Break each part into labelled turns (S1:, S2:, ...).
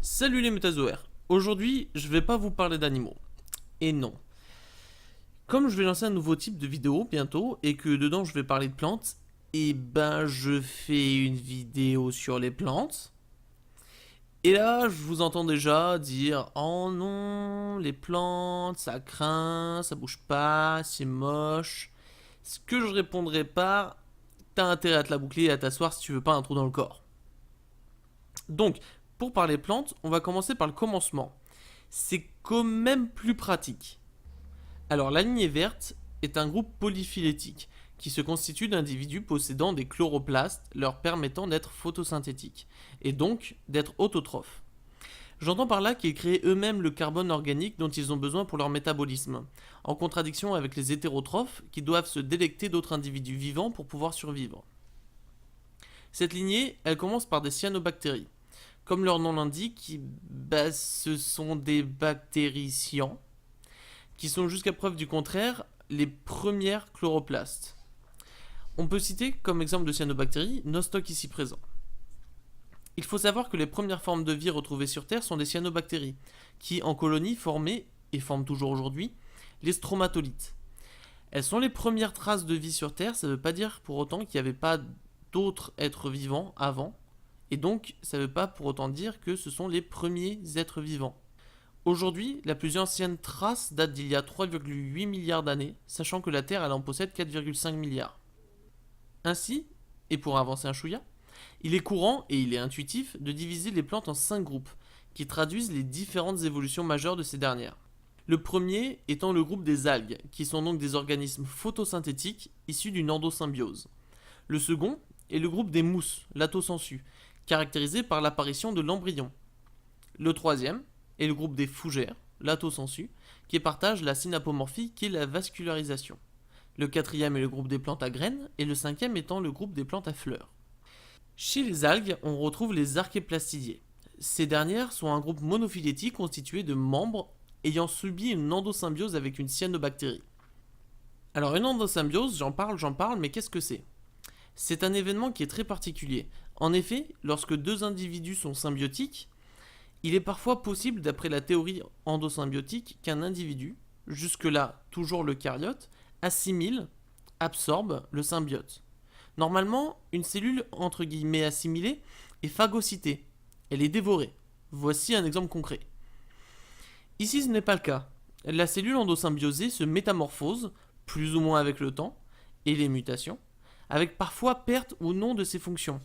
S1: Salut les métazoaires. Aujourd'hui, je vais pas vous parler d'animaux. Et non. Comme je vais lancer un nouveau type de vidéo bientôt et que dedans je vais parler de plantes, et ben je fais une vidéo sur les plantes. Et là, je vous entends déjà dire "Oh non, les plantes, ça craint, ça bouge pas, c'est moche." Ce que je répondrai par "T'as intérêt à te la boucler et à t'asseoir si tu veux pas un trou dans le corps." Donc, pour parler plantes, on va commencer par le commencement. C'est quand même plus pratique. Alors, la lignée verte est un groupe polyphylétique qui se constitue d'individus possédant des chloroplastes leur permettant d'être photosynthétiques et donc d'être autotrophes. J'entends par là qu'ils créent eux-mêmes le carbone organique dont ils ont besoin pour leur métabolisme, en contradiction avec les hétérotrophes qui doivent se délecter d'autres individus vivants pour pouvoir survivre. Cette lignée, elle commence par des cyanobactéries. Comme leur nom l'indique, ce sont des bactériciens qui sont jusqu'à preuve du contraire les premières chloroplastes. On peut citer comme exemple de cyanobactéries Nostoc ici présent. Il faut savoir que les premières formes de vie retrouvées sur Terre sont des cyanobactéries, qui en colonie formaient, et forment toujours aujourd'hui, les stromatolites. Elles sont les premières traces de vie sur Terre, ça ne veut pas dire pour autant qu'il n'y avait pas d'autres êtres vivants avant, et donc ça ne veut pas pour autant dire que ce sont les premiers êtres vivants. Aujourd'hui, la plus ancienne trace date d'il y a 3,8 milliards d'années, sachant que la Terre elle en possède 4,5 milliards. Ainsi, et pour avancer un chouïa, il est courant et il est intuitif de diviser les plantes en 5 groupes, qui traduisent les différentes évolutions majeures de ces dernières. Le premier étant le groupe des algues, qui sont donc des organismes photosynthétiques issus d'une endosymbiose. Le second est le groupe des mousses, latossensu, caractérisé par l'apparition de l'embryon. Le troisième est le groupe des fougères, latossensu, qui partagent la synapomorphie qui est la vascularisation. Le quatrième est le groupe des plantes à graines, et le cinquième étant le groupe des plantes à fleurs. Chez les algues, on retrouve les archéplastidiées. Ces dernières sont un groupe monophylétique constitué de membres ayant subi une endosymbiose avec une cyanobactérie. Alors une endosymbiose, j'en parle, mais qu'est-ce que c'est ? C'est un événement qui est très particulier. En effet, lorsque deux individus sont symbiotiques, il est parfois possible, d'après la théorie endosymbiotique, qu'un individu, jusque-là toujours l'eucaryote, assimile, absorbe le symbiote. Normalement, une cellule entre guillemets assimilée est phagocytée, elle est dévorée. Voici un exemple concret. Ici, ce n'est pas le cas. La cellule endosymbiosée se métamorphose, plus ou moins avec le temps, et les mutations, avec parfois perte ou non de ses fonctions.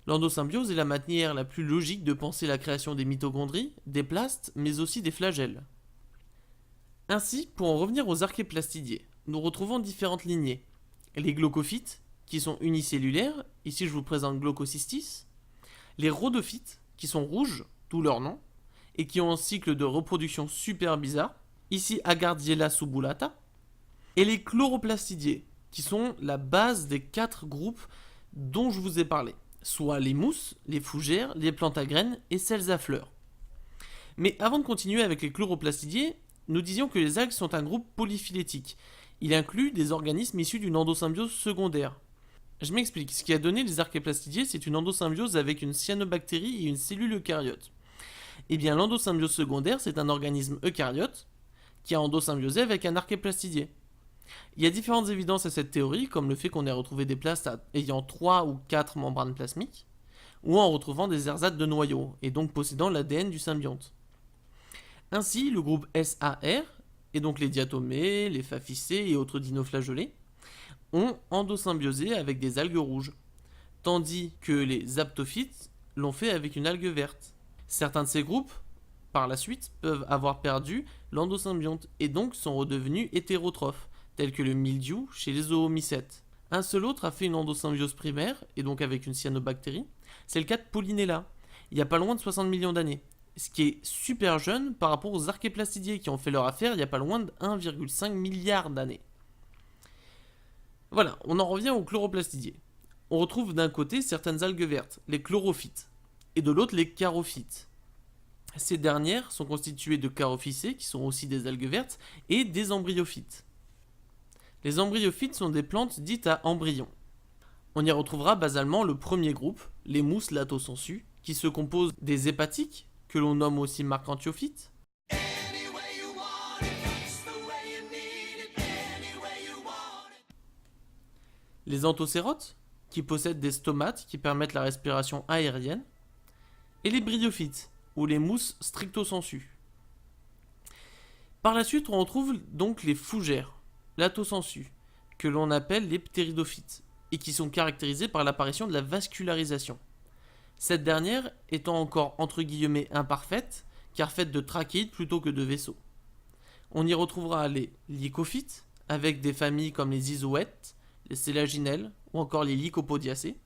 S1: L'endosymbiose est la manière la plus logique de penser la création des mitochondries, des plastes, mais aussi des flagelles. Ainsi, pour en revenir aux archéplastidiées, nous retrouvons différentes lignées. Les glaucophytes, qui sont unicellulaires, ici je vous présente Glaucocystis, les rhodophytes, qui sont rouges, d'où leur nom, et qui ont un cycle de reproduction super bizarre, ici Agardiella subulata, et les chloroplastidiées, qui sont la base des 4 groupes dont je vous ai parlé, soit les mousses, les fougères, les plantes à graines et celles à fleurs. Mais avant de continuer avec les chloroplastidiées, nous disions que les algues sont un groupe polyphylétique. Il inclut des organismes issus d'une endosymbiose secondaire. Je m'explique, ce qui a donné les archéplastidiées, c'est une endosymbiose avec une cyanobactérie et une cellule eucaryote. Eh bien, l'endosymbiose secondaire, c'est un organisme eucaryote qui a endosymbiosé avec un archéplastidié. Il y a différentes évidences à cette théorie, comme le fait qu'on ait retrouvé des plastes ayant 3 ou 4 membranes plasmiques, ou en retrouvant des ersatz de noyaux, et donc possédant l'ADN du symbionte. Ainsi, le groupe SAR, et donc les diatomées, les phaficées et autres dinoflagellés, ont endosymbiosé avec des algues rouges, tandis que les aptophytes l'ont fait avec une algue verte. Certains de ces groupes, par la suite, peuvent avoir perdu l'endosymbionte et donc sont redevenus hétérotrophes, tels que le mildiou chez les zoomycètes. Un seul autre a fait une endosymbiose primaire, et donc avec une cyanobactérie, c'est le cas de Polynella, il y a pas loin de 60 millions d'années, ce qui est super jeune par rapport aux archéplastidiées qui ont fait leur affaire il y a pas loin de 1,5 milliard d'années. Voilà, on en revient aux chloroplastidiées. On retrouve d'un côté certaines algues vertes, les chlorophytes, et de l'autre les charophytes. Ces dernières sont constituées de charophycées, qui sont aussi des algues vertes, et des embryophytes. Les embryophytes sont des plantes dites à embryons. On y retrouvera basalement le premier groupe, les mousses latossensu, qui se composent des hépatiques, que l'on nomme aussi marcantiophytes. Les anthocérotes, qui possèdent des stomates qui permettent la respiration aérienne. Et les bryophytes, ou les mousses stricto sensu. Par la suite, on retrouve donc les fougères, latho-sensu, que l'on appelle les ptéridophytes, et qui sont caractérisés par l'apparition de la vascularisation. Cette dernière étant encore entre guillemets imparfaite, car faite de trachéides plutôt que de vaisseaux. On y retrouvera les lycophytes, avec des familles comme les isouètes, les sélaginelles, ou encore les lycopodiacées.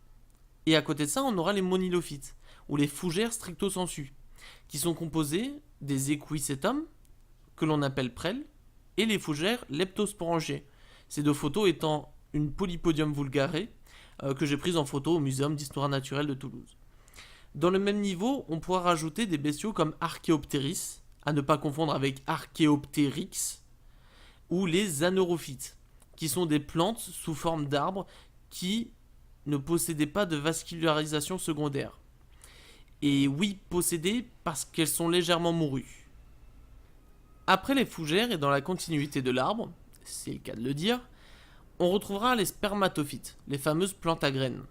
S1: Et à côté de ça, on aura les monilophytes, ou les fougères stricto sensu, qui sont composées des equicetums, que l'on appelle prêles, et les fougères leptosporangées. Ces deux photos étant une Polypodium vulgare que j'ai prise en photo au Muséum d'Histoire Naturelle de Toulouse. Dans le même niveau, on pourra rajouter des bestiaux comme Archaeopteris, à ne pas confondre avec Archaeopteryx, ou les aneurophytes, qui sont des plantes sous forme d'arbres qui ne possédaient pas de vascularisation secondaire. Et oui, possédées parce qu'elles sont légèrement morues. Après les fougères et dans la continuité de l'arbre, c'est le cas de le dire, on retrouvera les spermatophytes, les fameuses plantes à graines.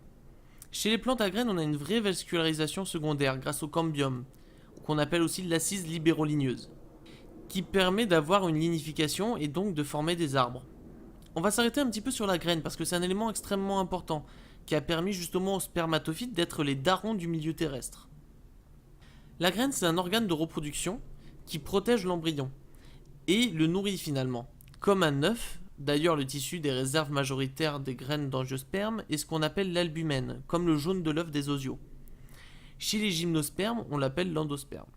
S1: Chez les plantes à graines, on a une vraie vascularisation secondaire grâce au cambium, qu'on appelle aussi l'assise libérolineuse, qui permet d'avoir une lignification et donc de former des arbres. On va s'arrêter un petit peu sur la graine parce que c'est un élément extrêmement important qui a permis justement aux spermatophytes d'être les darons du milieu terrestre. La graine, c'est un organe de reproduction qui protège l'embryon et le nourrit finalement, comme un œuf. D'ailleurs, le tissu des réserves majoritaires des graines d'angiosperme est ce qu'on appelle l'albumène, comme le jaune de l'œuf des osios. Chez les gymnospermes, on l'appelle l'endosperme.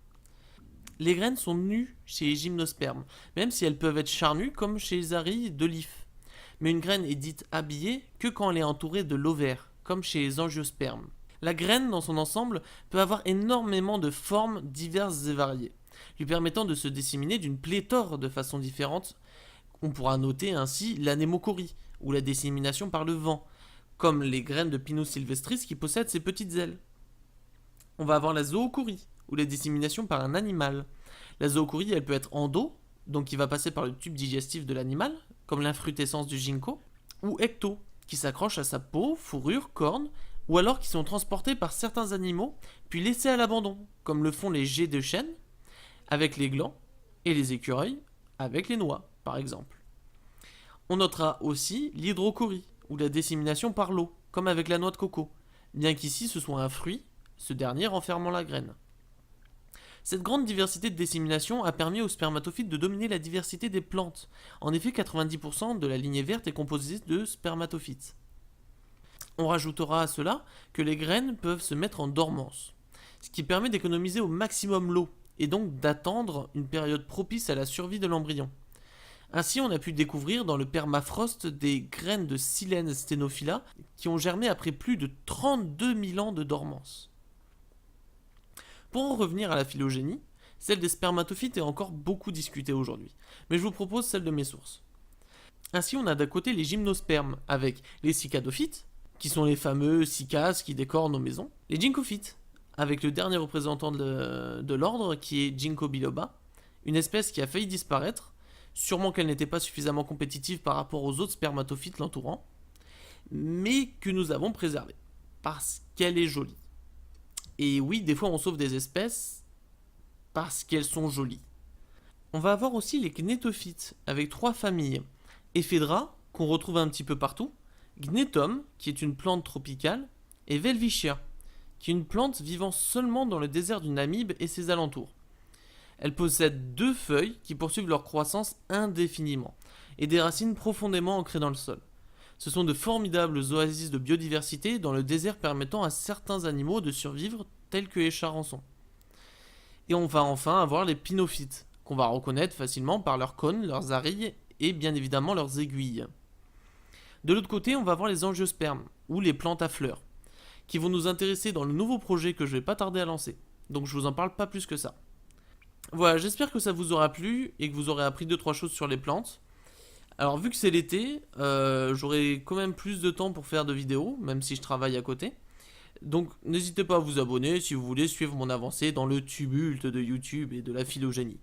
S1: Les graines sont nues chez les gymnospermes, même si elles peuvent être charnues comme chez les arilles de l'if. Mais une graine est dite habillée que quand elle est entourée de l'ovaire, comme chez les angiospermes. La graine, dans son ensemble, peut avoir énormément de formes diverses et variées, lui permettant de se disséminer d'une pléthore de façons différentes. On pourra noter ainsi l'anémochorie, ou la dissémination par le vent, comme les graines de Pinus sylvestris qui possèdent ces petites ailes. On va avoir la zoochorie, ou la dissémination par un animal. La zoochorie, elle peut être endo, donc qui va passer par le tube digestif de l'animal, comme l'infrutescence du ginkgo, ou ecto, qui s'accroche à sa peau, fourrure, cornes, ou alors qui sont transportés par certains animaux, puis laissés à l'abandon, comme le font les geais de chêne, avec les glands, et les écureuils, avec les noix, par exemple. On notera aussi l'hydrochorie, ou la dissémination par l'eau, comme avec la noix de coco, bien qu'ici ce soit un fruit, ce dernier renfermant la graine. Cette grande diversité de dissémination a permis aux spermatophytes de dominer la diversité des plantes. En effet, 90% de la lignée verte est composée de spermatophytes. On rajoutera à cela que les graines peuvent se mettre en dormance, ce qui permet d'économiser au maximum l'eau, et donc d'attendre une période propice à la survie de l'embryon. Ainsi, on a pu découvrir dans le permafrost des graines de Silene stenophila qui ont germé après plus de 32 000 ans de dormance. Pour en revenir à la phylogénie, celle des spermatophytes est encore beaucoup discutée aujourd'hui, mais je vous propose celle de mes sources. Ainsi, on a d'un côté les gymnospermes avec les cicadophytes, qui sont les fameux cicas qui décorent nos maisons, les ginkgophytes, avec le dernier représentant de l'ordre qui est Ginkgo biloba, une espèce qui a failli disparaître, sûrement qu'elle n'était pas suffisamment compétitive par rapport aux autres spermatophytes l'entourant, mais que nous avons préservée, parce qu'elle est jolie. Et oui, des fois on sauve des espèces parce qu'elles sont jolies. On va avoir aussi les gnetophytes, avec 3 familles. Ephedra, qu'on retrouve un petit peu partout, Gnetum, qui est une plante tropicale, et Welwitschia, qui est une plante vivant seulement dans le désert du Namib et ses alentours. Elle possède 2 feuilles qui poursuivent leur croissance indéfiniment, et des racines profondément ancrées dans le sol. Ce sont de formidables oasis de biodiversité dans le désert permettant à certains animaux de survivre, tels que les charançons. Et on va enfin avoir les pinophytes, qu'on va reconnaître facilement par leurs cônes, leurs arilles et bien évidemment leurs aiguilles. De l'autre côté, on va voir les angiospermes, ou les plantes à fleurs, qui vont nous intéresser dans le nouveau projet que je vais pas tarder à lancer. Donc je vous en parle pas plus que ça. Voilà, j'espère que ça vous aura plu et que vous aurez appris 2-3 choses sur les plantes. Alors vu que c'est l'été, j'aurai quand même plus de temps pour faire de vidéos, même si je travaille à côté. Donc n'hésitez pas à vous abonner si vous voulez suivre mon avancée dans le tumulte de YouTube et de la phylogénie.